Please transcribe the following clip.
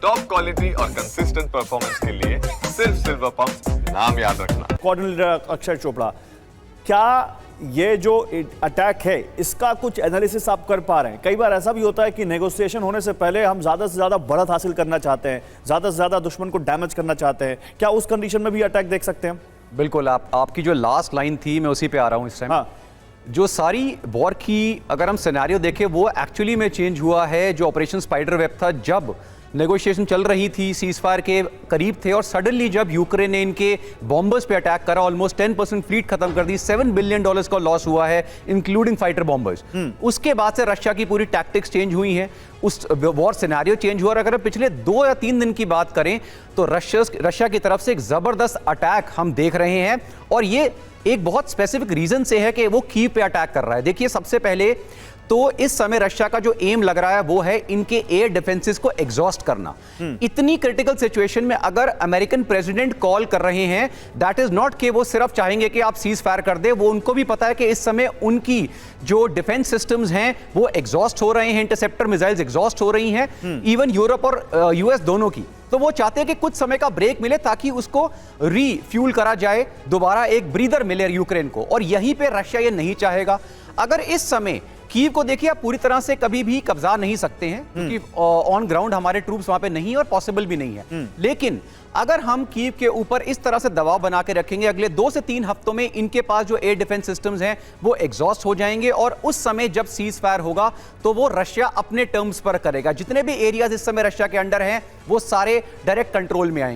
Top quality और consistent performance के लिए सिर्फ सिल्वर पंप नाम याद रखना। कोऑर्डिनेटर अक्षय चोपड़ा, क्या ये जो अटैक है इसका कुछ एनालिसिस आप कर पा रहे हैं? कई बार ऐसा भी होता है कि नेगोशिएशन होने से पहले हम ज्यादा से ज्यादा बढ़त हासिल करना चाहते हैं, ज्यादा से ज्यादा दुश्मन को डैमेज करना चाहते हैं। क्या उस कंडीशन में भी अटैक देख सकते हैं हम? बिल्कुल, आपकी जो लास्ट लाइन थी मैं उसी पे आ रहा हूं इस टाइम। हाँ। जो सारी वॉर की अगर हम सिनेरियो देखें वो एक्चुअली में चेंज हुआ है। जो ऑपरेशन स्पाइडर वेब था, जब नेगोशिएशन चल रही थी, सीजफायर के करीब थे, और सडनली जब यूक्रेन ने इनके बॉम्बर्स पे अटैक करा, ऑलमोस्ट 10% फ्लीट खत्म कर दी, $7 बिलियन का लॉस हुआ है इंक्लूडिंग फाइटर बॉम्बर्स। उसके बाद से रशिया की पूरी टैक्टिक्स चेंज हुई हैं, उस वॉर सिनेरियो चेंज हुआ। और अगर पिछले 2 या 3 दिन की बात करें तो रशिया की तरफ से एक जबरदस्त अटैक हम देख रहे हैं, और ये एक बहुत स्पेसिफिक रीजन से है कि वो कीव पे अटैक कर रहा है। देखिए, सबसे पहले तो इस समय रशिया का जो एम लग रहा है वो है इनके एयर डिफेंसेस को एग्जॉस्ट करना। इतनी क्रिटिकल सिचुएशन में अगर अमेरिकन प्रेसिडेंट कॉल कर रहे हैं, दैट इज नॉट कि वो सिर्फ चाहेंगे कि आप सीज फायर कर दे, वो उनको भी पता है कि इस समय उनकी जो डिफेंस सिस्टम्स हैं वो एग्जॉस्ट हो रहे हैं, इंटरसेप्टर मिसाइल्स एग्जॉस्ट हो रही हैं, इवन यूरोप और यूएस दोनों की। तो वो चाहते हैं कि कुछ समय का ब्रेक मिले ताकि उसको रीफ्यूल करा जाए, दोबारा एक ब्रीदर मिले यूक्रेन को, और यहीं पे रशिया ये नहीं चाहेगा। अगर इस समय कीव को देखिए, आप पूरी तरह से कभी भी कब्जा नहीं सकते हैं क्योंकि ऑन ग्राउंड हमारे ट्रूप्स वहां पे नहीं है और पॉसिबल भी नहीं है। लेकिन अगर हम कीव के ऊपर इस तरह से दबाव बना के रखेंगे, अगले 2 से 3 हफ्तों में इनके पास जो एयर डिफेंस सिस्टम्स हैं वो एग्जॉस्ट हो जाएंगे, और उस समय जब सीज फायर होगा तो वो रशिया अपने टर्म्स पर करेगा। जितने भी एरियाज इस समय रशिया के अंडर हैं वो सारे डायरेक्ट कंट्रोल में आएंगे।